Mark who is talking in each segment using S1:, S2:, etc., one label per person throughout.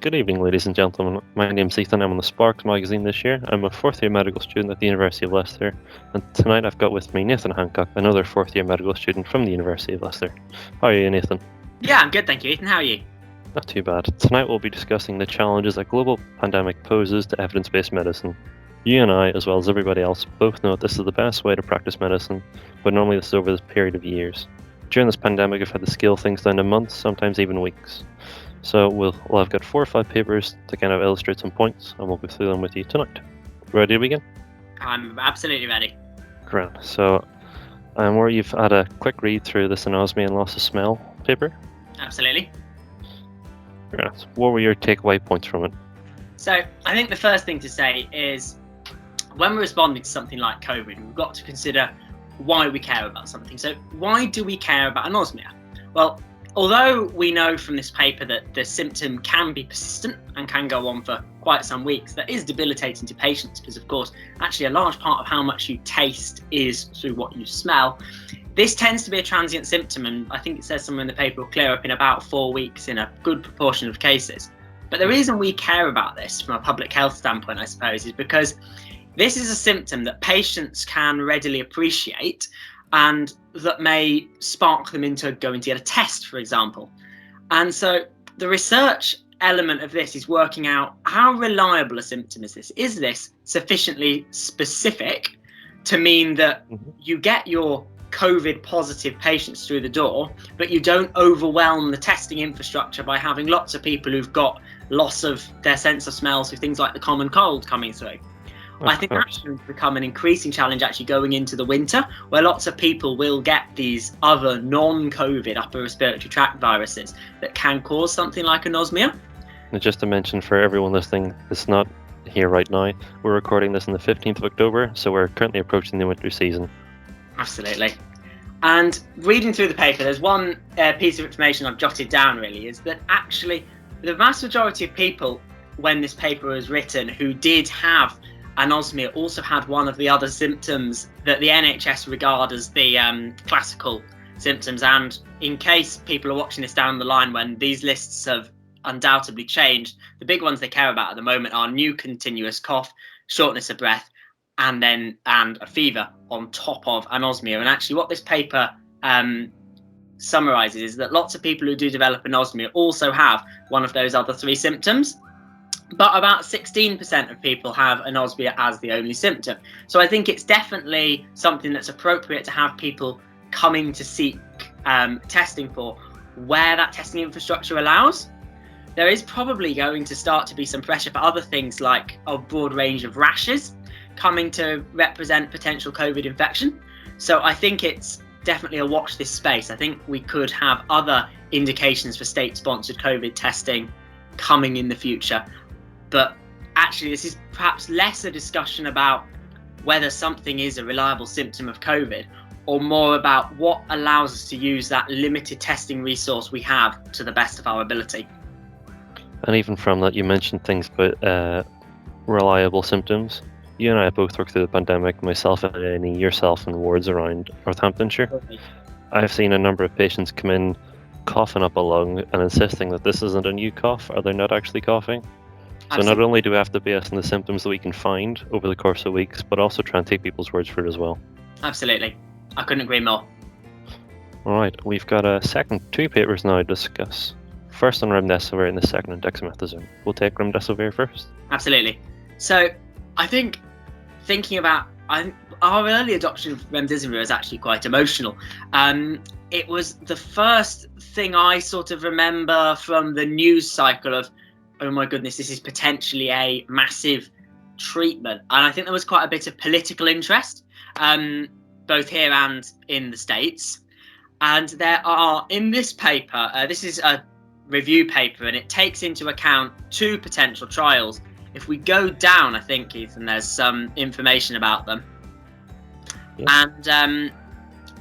S1: Good evening, ladies and gentlemen. My name's Ethan. I'm on the SPARKS magazine this year. I'm a fourth-year medical student at the University of Leicester, and tonight I've got with me Nathan Hancock, another fourth-year medical student from the University of Leicester. How are you, Nathan?
S2: Yeah, I'm good, thank you, Ethan. How are you?
S1: Not too bad. Tonight we'll be discussing the challenges a global pandemic poses to evidence-based medicine. You and I, as well as everybody else, both know that this is the best way to practice medicine, but normally this is over this period of years. During this pandemic, I've had to scale things down to months, sometimes even weeks. So I've got 4 or 5 papers to kind of illustrate some points, and we'll go through them with you tonight. Ready to begin? I'm
S2: absolutely ready.
S1: Great. So, where you've had a quick read through this anosmia and loss of smell paper?
S2: Absolutely.
S1: Great. What were your takeaway points from it?
S2: So, I think the first thing to say is, when we're responding to something like COVID, we've got to consider why we care about something. So, why do we care about anosmia? Well, although we know from this paper that the symptom can be persistent and can go on for quite some weeks, that is debilitating to patients because, of course, actually a large part of how much you taste is through what you smell. This tends to be a transient symptom, and I think it says somewhere in the paper will clear up in about 4 weeks in a good proportion of cases. But the reason we care about this from a public health standpoint, I suppose, is because this is a symptom that patients can readily appreciate and that may spark them into going to get a test, for example. And so the research element of this is working out how reliable a symptom is this. Is this sufficiently specific to mean that you get your COVID positive patients through the door, but you don't overwhelm the testing infrastructure by having lots of people who've got loss of their sense of smell, so things like the common cold coming through? I think that's going to become an increasing challenge actually going into the winter, where lots of people will get these other non-COVID upper respiratory tract viruses that can cause something like anosmia.
S1: And just to mention for everyone listening, it's not here right now. We're recording this on the 15th of October, so we're currently approaching the winter season.
S2: Absolutely. And reading through the paper, there's one piece of information I've jotted down really, is that actually the vast majority of people, when this paper was written, who did have anosmia also had one of the other symptoms that the NHS regard as the classical symptoms. And in case people are watching this down the line when these lists have undoubtedly changed, the big ones they care about at the moment are new continuous cough, shortness of breath, and a fever on top of anosmia. And actually what this paper summarizes is that lots of people who do develop anosmia also have one of those other 3 symptoms. But about 16% of people have anosmia as the only symptom. So I think it's definitely something that's appropriate to have people coming to seek testing for where that testing infrastructure allows. There is probably going to start to be some pressure for other things like a broad range of rashes coming to represent potential COVID infection. So I think it's definitely a watch this space. I think we could have other indications for state-sponsored COVID testing coming in the future. But actually, this is perhaps less a discussion about whether something is a reliable symptom of COVID, or more about what allows us to use that limited testing resource we have to the best of our ability.
S1: And even from that, you mentioned things about reliable symptoms. You and I both worked through the pandemic, myself at A&E, yourself in wards around Northamptonshire. Okay. I've seen a number of patients come in coughing up a lung and insisting that this isn't a new cough, or they're not actually coughing. So not only do we have to base on the symptoms that we can find over the course of weeks, but also try and take people's words for it as well.
S2: Absolutely. I couldn't agree more.
S1: All right, we've got a second 2 papers now to discuss. First on Remdesivir and the second on Dexamethasone. We'll take Remdesivir first.
S2: Absolutely. So I think thinking about our early adoption of Remdesivir is actually quite emotional. It was the first thing I sort of remember from the news cycle of, oh my goodness, this is potentially a massive treatment. And I think there was quite a bit of political interest, both here and in the States. And there are, in this paper, this is a review paper, and it takes into account 2 potential trials. If we go down, I think, Ethan, there's some information about them. Yep. And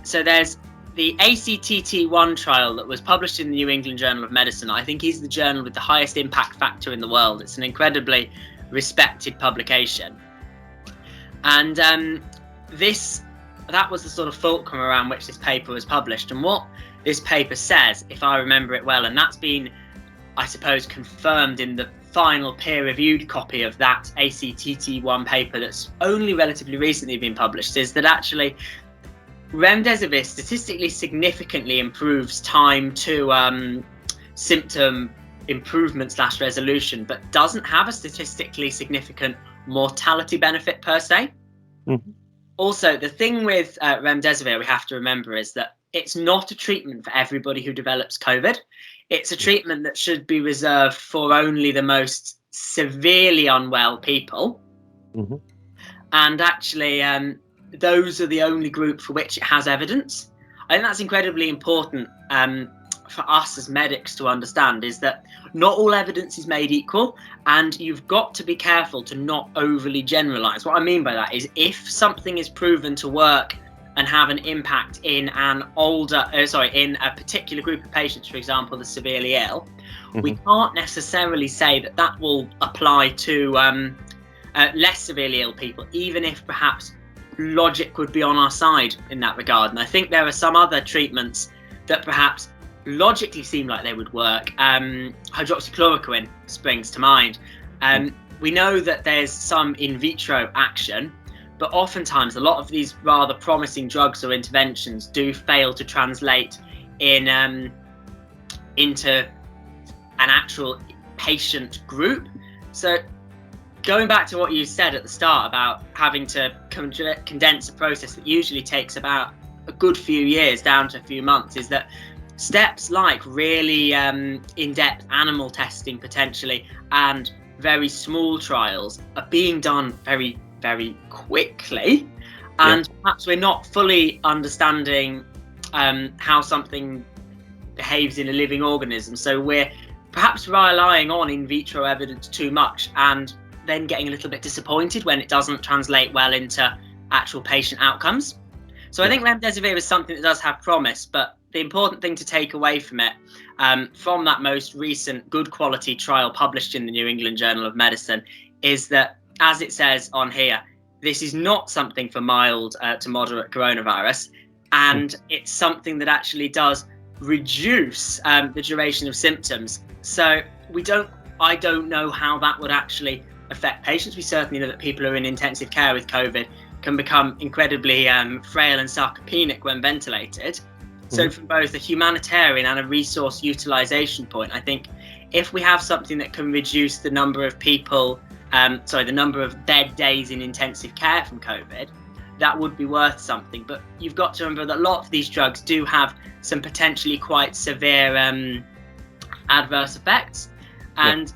S2: so there's the ACTT1 trial that was published in the New England Journal of Medicine. I think is the journal with the highest impact factor in the world. It's an incredibly respected publication. And that was the sort of fulcrum around which this paper was published. And what this paper says, if I remember it well, and that's been I suppose, confirmed in the final peer-reviewed copy of that ACTT1 paper that's only relatively recently been published, is that actually Remdesivir statistically significantly improves time to symptom improvement / resolution, but doesn't have a statistically significant mortality benefit per se.
S1: Mm-hmm.
S2: Also, the thing with Remdesivir we have to remember is that it's not a treatment for everybody who develops COVID. It's a treatment that should be reserved for only the most severely unwell people.
S1: Mm-hmm.
S2: And actually, those are the only group for which it has evidence. I think that's incredibly important for us as medics to understand, is that not all evidence is made equal, and you've got to be careful to not overly generalize. What I mean by that is, if something is proven to work and have an impact in in a particular group of patients, for example, the severely ill, we can't necessarily say that that will apply to less severely ill people, even if perhaps logic would be on our side in that regard. And I think there are some other treatments that perhaps logically seem like they would work. Hydroxychloroquine springs to mind. We know that there's some in vitro action, but oftentimes a lot of these rather promising drugs or interventions do fail to translate in into an actual patient group. So going back to what you said at the start about having to condense a process that usually takes about a good few years down to a few months, is that steps like really in-depth animal testing potentially and very small trials are being done very, very quickly, and perhaps we're not fully understanding how something behaves in a living organism, so we're perhaps relying on in vitro evidence too much and then getting a little bit disappointed when it doesn't translate well into actual patient outcomes. So I think Remdesivir is something that does have promise, but the important thing to take away from it, from that most recent good quality trial published in the New England Journal of Medicine, is that, as it says on here, this is not something for mild to moderate coronavirus, and it's something that actually does reduce the duration of symptoms. So I don't know how that would actually affect patients. We certainly know that people who are in intensive care with COVID can become incredibly frail and sarcopenic when ventilated. So from both a humanitarian and a resource utilization point, I think if we have something that can reduce the number of people, the number of bed days in intensive care from COVID, that would be worth something. But you've got to remember that a lot of these drugs do have some potentially quite severe adverse effects, and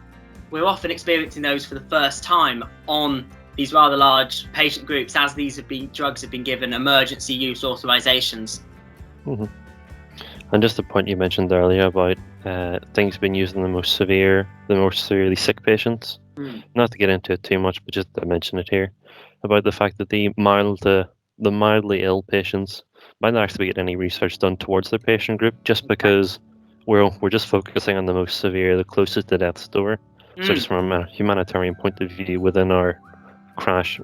S2: we're often experiencing those for the first time on these rather large patient groups, as these drugs have been given emergency use authorizations.
S1: And just the point you mentioned earlier about things being used in the most severely sick patients. Not to get into it too much, but just to mention it here, about the fact that the mildly ill patients might not actually get any research done towards their patient group, just because we're just focusing on the most severe, the closest to death's door. So just from a humanitarian point of view, within our crash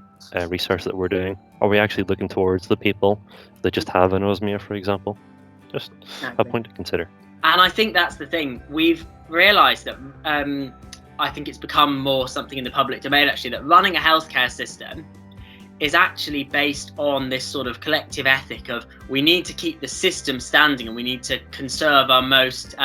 S1: research that we're doing, are we actually looking towards the people that just have anosmia, for example? Just a point to consider.
S2: And I think that's the thing. We've realised that I think it's become more something in the public domain, actually, that running a healthcare system is actually based on this sort of collective ethic of, we need to keep the system standing and we need to conserve our most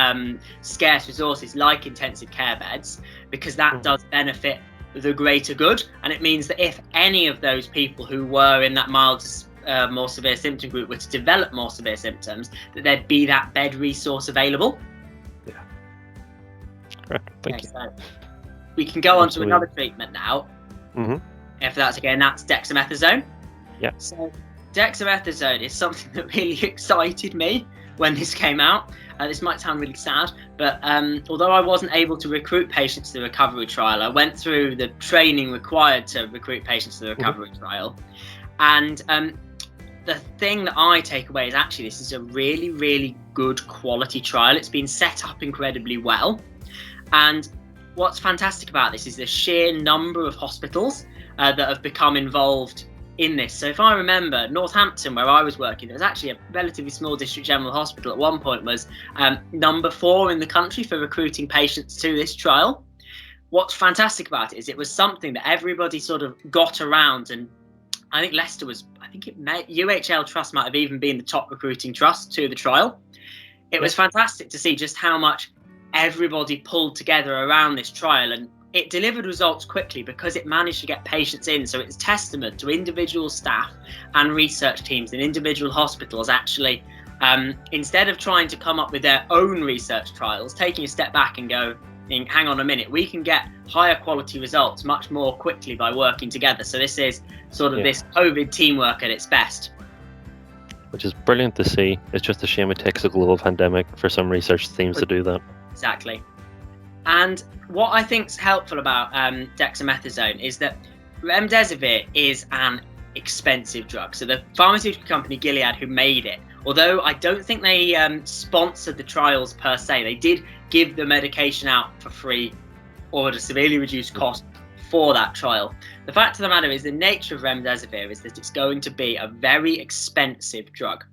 S2: scarce resources like intensive care beds, because that does benefit the greater good. And it means that if any of those people who were in that mild to more severe symptom group were to develop more severe symptoms, that there'd be that bed resource available.
S1: Correct. Thank you.
S2: So we can go on to another treatment now. If that's okay, and that's dexamethasone. So dexamethasone is something that really excited me when this came out. This might sound really sad, but although I wasn't able to recruit patients to the recovery trial, I went through the training required to recruit patients to the recovery trial. And the thing that I take away is actually this is a really, really good quality trial. It's been set up incredibly well. And what's fantastic about this is the sheer number of hospitals that have become involved in this. So if I remember, Northampton, where I was working, there was actually a relatively small district general hospital at one point, was number 4 in the country for recruiting patients to this trial. What's fantastic about it is it was something that everybody sort of got around, and I think Leicester was, UHL Trust might have even been the top recruiting trust to the trial. It was fantastic to see just how much everybody pulled together around this trial, and it delivered results quickly because it managed to get patients in. So it's testament to individual staff and research teams in individual hospitals actually, instead of trying to come up with their own research trials, taking a step back and go, hang on a minute, we can get higher quality results much more quickly by working together. So this is sort of this COVID teamwork at its best.
S1: Which is brilliant to see. It's just a shame it takes a global pandemic for some research teams to do that.
S2: Exactly. And what I think is helpful about dexamethasone is that Remdesivir is an expensive drug. So the pharmaceutical company Gilead, who made it, although I don't think they sponsored the trials per se, they did give the medication out for free or at a severely reduced cost for that trial. The fact of the matter is the nature of Remdesivir is that it's going to be a very expensive drug,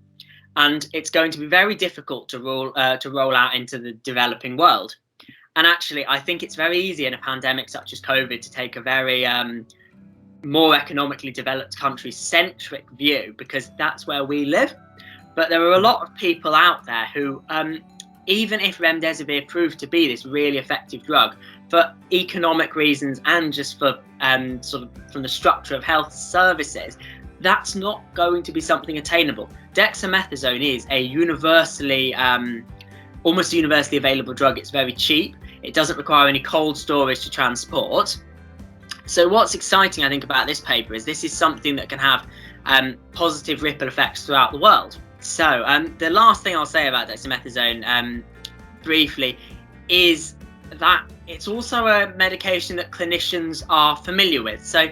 S2: and it's going to be very difficult to roll out into the developing world. And actually, I think it's very easy in a pandemic such as COVID to take a very more economically developed country-centric view, because that's where we live. But there are a lot of people out there who, even if Remdesivir proved to be this really effective drug, for economic reasons and just for sort of from the structure of health services, that's not going to be something attainable. Dexamethasone is a universally, almost universally available drug. It's very cheap. It doesn't require any cold storage to transport. So what's exciting, I think, about this paper is this is something that can have positive ripple effects throughout the world. So the last thing I'll say about dexamethasone briefly is that it's also a medication that clinicians are familiar with. So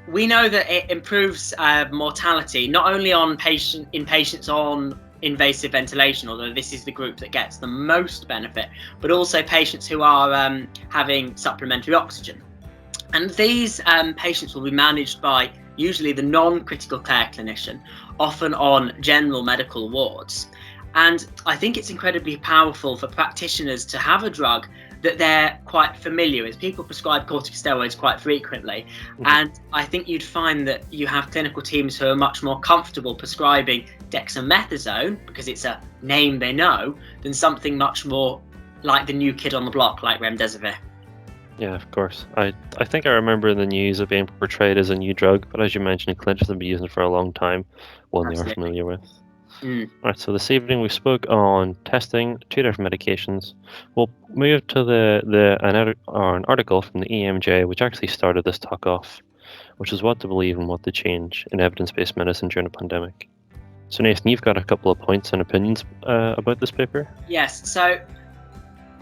S2: we know that it improves mortality, not only in patients on invasive ventilation, although this is the group that gets the most benefit, but also patients who are having supplementary oxygen. And these patients will be managed by usually the non-critical care clinician, often on general medical wards. And I think it's incredibly powerful for practitioners to have a drug that they're quite familiar with. People prescribe corticosteroids quite frequently, and I think you'd find that you have clinical teams who are much more comfortable prescribing dexamethasone, because it's a name they know, than something much more like the new kid on the block, like Remdesivir.
S1: Yeah, of course. I think I remember in the news it being portrayed as a new drug, but as you mentioned, clinicians have been using it for a long time, one they are familiar with. Alright, so this evening we spoke on testing 2 different medications. We'll move to an article from the EMJ, which actually started this talk off, which is what to believe and what to change in evidence-based medicine during a pandemic. So Nathan, you've got a couple of points and opinions about this paper?
S2: Yes, so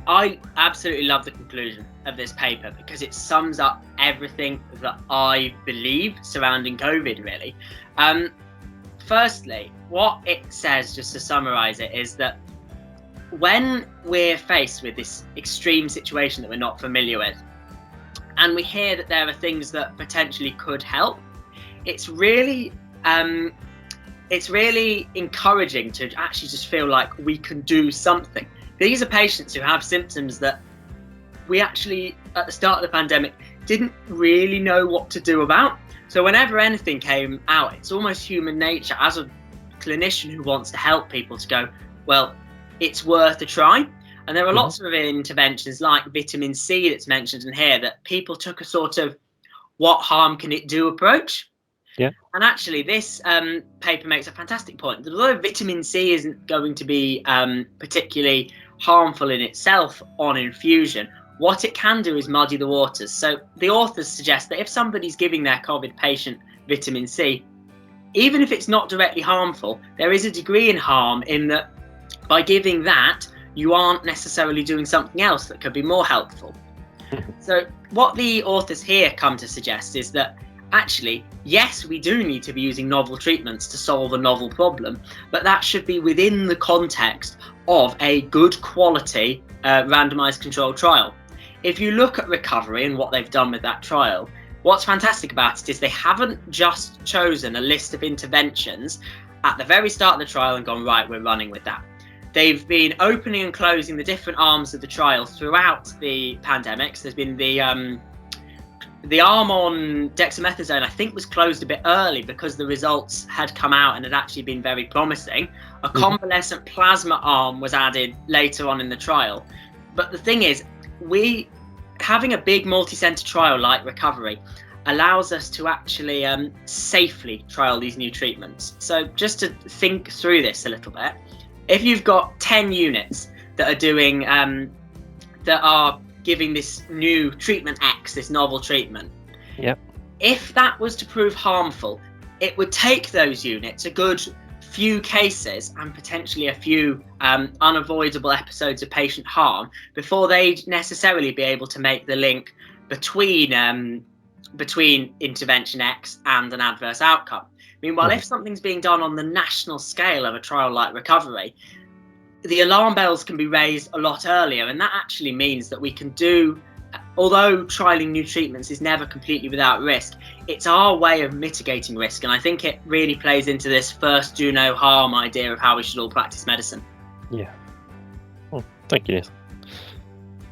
S2: I absolutely love the conclusion of this paper because it sums up everything that I believe surrounding COVID, really. Firstly, what it says, just to summarize it, is that when we're faced with this extreme situation that we're not familiar with, and we hear that there are things that potentially could help, it's really encouraging to actually just feel like we can do something. These are patients who have symptoms that we actually, at the start of the pandemic, didn't really know what to do about. So whenever anything came out, it's almost human nature as a clinician who wants to help people to go, well, it's worth a try. And there are lots of interventions like vitamin C that's mentioned in here that people took a sort of what harm can it do approach.
S1: Yeah.
S2: And actually this paper makes a fantastic point that although vitamin C isn't going to be particularly harmful in itself on infusion, what it can do is muddy the waters. So the authors suggest that if somebody's giving their COVID patient vitamin C, even if it's not directly harmful, there is a degree in harm in that by giving that, you aren't necessarily doing something else that could be more helpful. So what the authors here come to suggest is that actually, yes, we do need to be using novel treatments to solve a novel problem, but that should be within the context of a good quality randomized controlled trial. If you look at recovery and what they've done with that trial, what's fantastic about it is they haven't just chosen a list of interventions at the very start of the trial and gone, right, we're running with that. They've been opening and closing the different arms of the trial throughout the pandemic. So there's been the arm on dexamethasone, I think, was closed a bit early because the results had come out and had actually been very promising. A convalescent plasma arm was added later on in the trial. But the thing is, having a big multi-center trial like Recovery allows us to actually safely trial these new treatments. So just to think through this a little bit, if you've got 10 units that are doing, that are giving this new treatment X, this novel treatment, if that was to prove harmful, it would take those units a good few cases and potentially a few unavoidable episodes of patient harm before they'd necessarily be able to make the link between intervention X and an adverse outcome. Meanwhile, if something's being done on the national scale of a trial like Recovery, the alarm bells can be raised a lot earlier, and that actually means that we can do, although trialing new treatments is never completely without risk, it's our way of mitigating risk, and I think it really plays into this first do no harm idea of how we should all practice medicine.
S1: Yeah. Well, thank you, Nathan.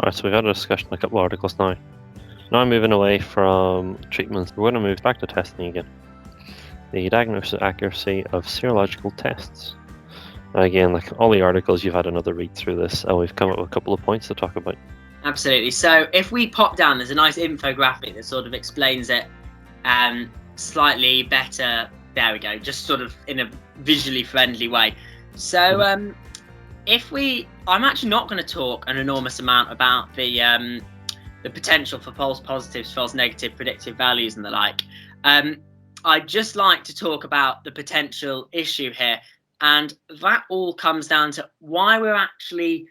S1: Alright, so we've had a discussion on a couple of articles now. Now moving away from treatments, we're going to move back to testing again. The diagnosis accuracy of serological tests. Again, like all the articles, you've had another read through this, and we've come up with a couple of points to talk about.
S2: Absolutely. So if we pop down, there's a nice infographic that sort of explains it slightly better. There we go, just sort of in a visually friendly way. So I'm actually not going to talk an enormous amount about the potential for false positives, false negative, predictive values and the like. I'd just like to talk about the potential issue here, and that all comes down to why we're actually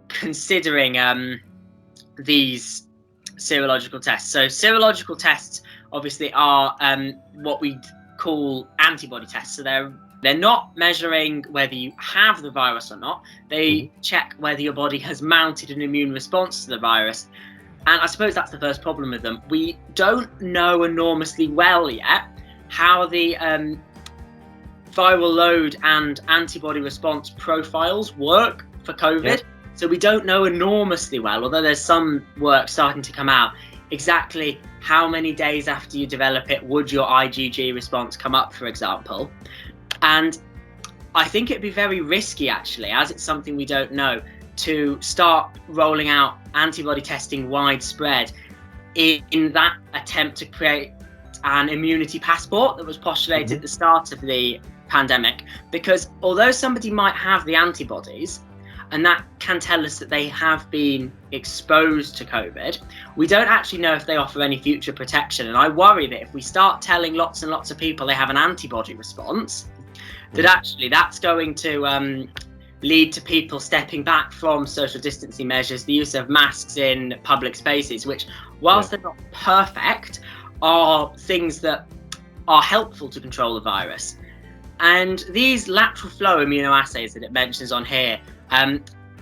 S2: considering these serological tests. So serological tests obviously are what we call antibody tests. So they're not measuring whether you have the virus or not. They check whether your body has mounted an immune response to the virus. And I suppose that's the first problem with them. We don't know enormously well yet how the viral load and antibody response profiles work for COVID. Yep. So we don't know enormously well, although there's some work starting to come out, exactly how many days after you develop it would your IgG response come up, for example. And I think it'd be very risky, actually, as it's something we don't know, to start rolling out antibody testing widespread in that attempt to create an immunity passport that was postulated at the start of the pandemic. Because although somebody might have the antibodies, and that can tell us that they have been exposed to COVID, we don't actually know if they offer any future protection. And I worry that if we start telling lots and lots of people they have an antibody response, that actually that's going to lead to people stepping back from social distancing measures, the use of masks in public spaces, which, whilst they're not perfect, are things that are helpful to control the virus. And these lateral flow immunoassays that it mentions on here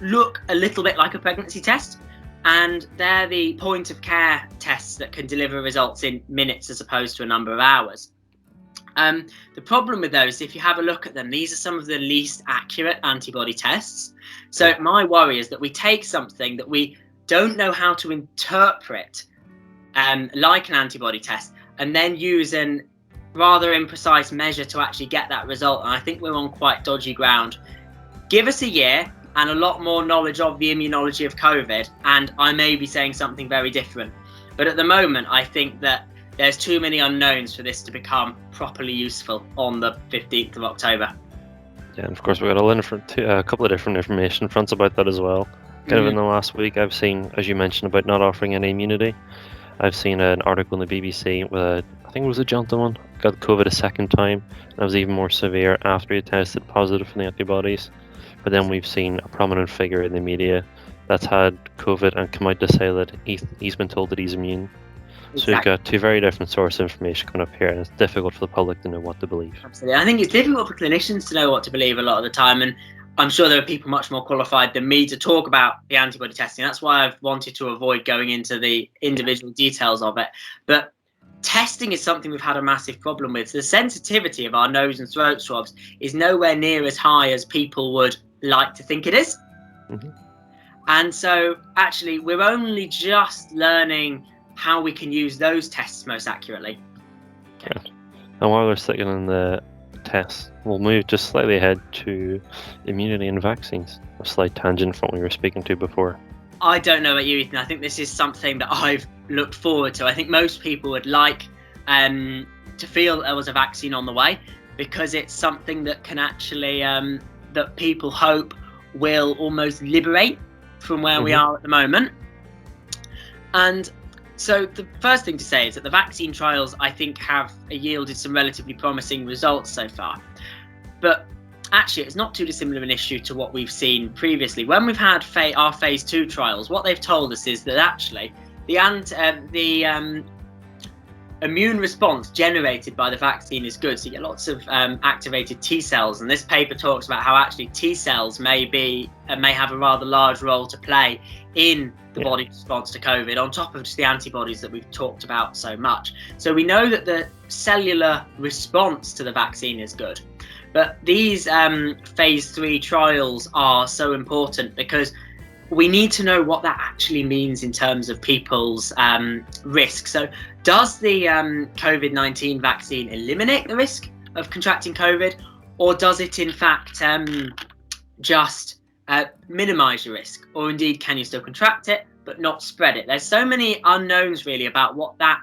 S2: look a little bit like a pregnancy test, and they're the point of care tests that can deliver results in minutes as opposed to a number of hours. The problem with those, if you have a look at them, these are some of the least accurate antibody tests. So my worry is that we take something that we don't know how to interpret, like an antibody test, and then use a rather imprecise measure to actually get that result. And I think we're on quite dodgy ground. Give us a year and a lot more knowledge of the immunology of COVID, and I may be saying something very different. But at the moment, I think that there's too many unknowns for this to become properly useful on the 15th of October.
S1: Yeah, and of course we've got a couple of different information fronts about that as well. Kind of in the last week, I've seen, as you mentioned, about not offering any immunity. I've seen an article in the BBC with I think it was a gentleman, got COVID a second time, and it was even more severe after he tested positive for the antibodies. But then we've seen a prominent figure in the media that's had COVID and come out to say that he's been told that he's immune. Exactly. So we've got two very different sources of information coming up here, and it's difficult for the public to know what to believe.
S2: Absolutely. I think it's difficult for clinicians to know what to believe a lot of the time, and I'm sure there are people much more qualified than me to talk about the antibody testing. That's why I've wanted to avoid going into the individual details of it. But testing is something we've had a massive problem with. The sensitivity of our nose and throat swabs is nowhere near as high as people would like to think it is.
S1: Mm-hmm.
S2: And so actually we're only just learning how we can use those tests most accurately.
S1: Okay. And while we're sticking in the tests, we'll move just slightly ahead to immunity and vaccines. A slight tangent from what we were speaking to before.
S2: I don't know about you, Ethan. I think this is something that I've looked forward to. I think most people would like to feel that there was a vaccine on the way, because it's something that can actually, that people hope will almost liberate from where we are at the moment. And so the first thing to say is that the vaccine trials, I think, have yielded some relatively promising results so far. But actually, it's not too dissimilar an issue to what we've seen previously. When we've had our phase 2 trials, what they've told us is that actually the immune response generated by the vaccine is good. So you get lots of activated T cells, and this paper talks about how actually T cells may have a rather large role to play in the body's response to COVID, on top of just the antibodies that we've talked about so much. So we know that the cellular response to the vaccine is good. But these phase 3 trials are so important because we need to know what that actually means in terms of people's risk. So does the COVID-19 vaccine eliminate the risk of contracting COVID, or does it in fact just minimize your risk? Or indeed, can you still contract it but not spread it? There's so many unknowns really about what that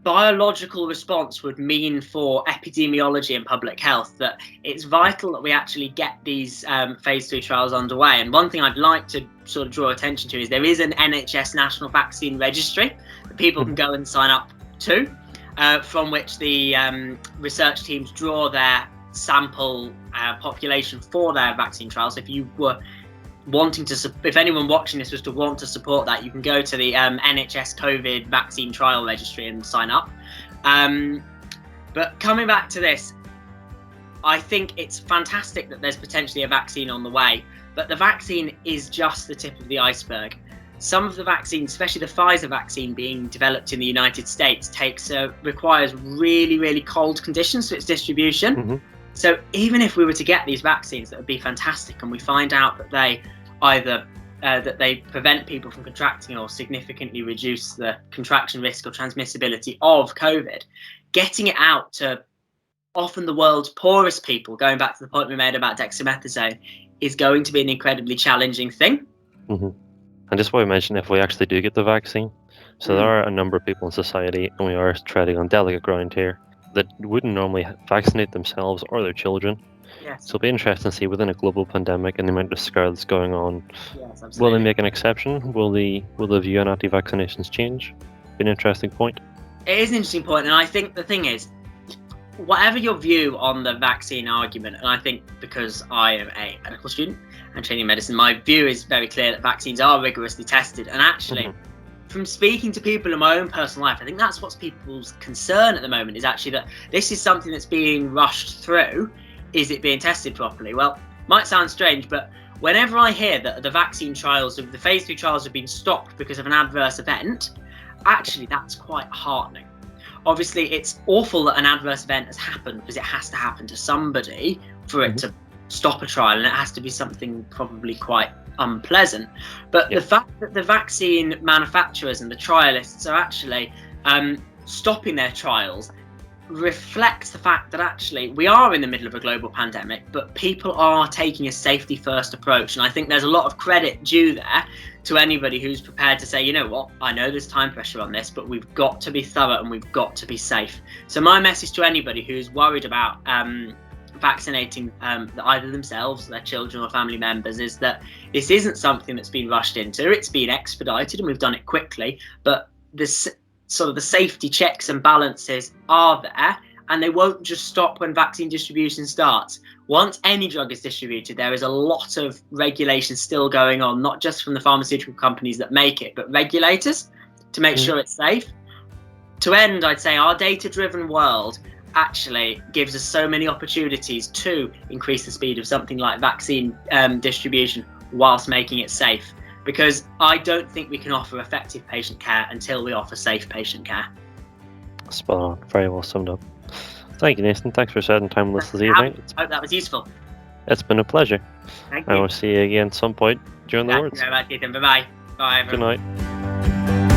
S2: biological response would mean for epidemiology and public health, that it's vital that we actually get these phase 3 trials underway. And one thing I'd like to sort of draw attention to is there is an NHS National Vaccine Registry that people can go and sign up to, from which the research teams draw their sample population for their vaccine trials. If you were wanting to, if anyone watching this was to want to support that, you can go to the NHS COVID vaccine trial registry and sign up. But coming back to this, I think it's fantastic that there's potentially a vaccine on the way, but the vaccine is just the tip of the iceberg. Some of the vaccines, especially the Pfizer vaccine being developed in the United States, requires really, really cold conditions for its distribution. So even if we were to get these vaccines, that would be fantastic, and we find out that they either that they prevent people from contracting or significantly reduce the contraction risk or transmissibility of COVID, getting it out to often the world's poorest people, going back to the point we made about dexamethasone, is going to be an incredibly challenging thing.
S1: And just what we mentioned, if we actually do get the vaccine, so there are a number of people in society, and we are treading on delicate ground here, that wouldn't normally vaccinate themselves or their children.
S2: Yes.
S1: So it'll be interesting to see within a global pandemic and the amount of scare that's going on.
S2: Yes, absolutely.
S1: Will they make an exception? Will the view on anti-vaccinations change? Be an interesting point.
S2: It is an interesting point, and I think the thing is, whatever your view on the vaccine argument, and I think because I am a medical student and training in medicine, my view is very clear that vaccines are rigorously tested. And actually, from speaking to people in my own personal life, I think that's what's people's concern at the moment, is actually that this is something that's being rushed through. Is it being tested properly? Well, might sound strange, but whenever I hear that the vaccine trials, the phase 3 trials have been stopped because of an adverse event, actually that's quite heartening. Obviously, it's awful that an adverse event has happened, because it has to happen to somebody for it to stop a trial, and it has to be something probably quite unpleasant. But the fact that the vaccine manufacturers and the trialists are actually stopping their trials reflects the fact that actually we are in the middle of a global pandemic, but people are taking a safety first approach. And I think there's a lot of credit due there to anybody who's prepared to say, you know what, I know there's time pressure on this, but we've got to be thorough and we've got to be safe. So my message to anybody who's worried about vaccinating either themselves, their children or family members, is that this isn't something that's been rushed into. It's been expedited and we've done it quickly, but this sort of the safety checks and balances are there, and they won't just stop when vaccine distribution starts. Once any drug is distributed, there is a lot of regulation still going on, not just from the pharmaceutical companies that make it, but regulators to make sure it's safe. To end, I'd say our data-driven world actually gives us so many opportunities to increase the speed of something like vaccine distribution whilst making it safe. Because I don't think we can offer effective patient care until we offer safe patient care.
S1: Spot on. Very well summed up. Thank you, Nathan. Thanks for spending time with us this evening.
S2: I hope that was useful.
S1: It's been a pleasure.
S2: Thank
S1: I
S2: you.
S1: will see you again at some point during the
S2: Thank
S1: words.
S2: you very much, Ethan. Bye-bye. Bye, everyone.
S1: Good night.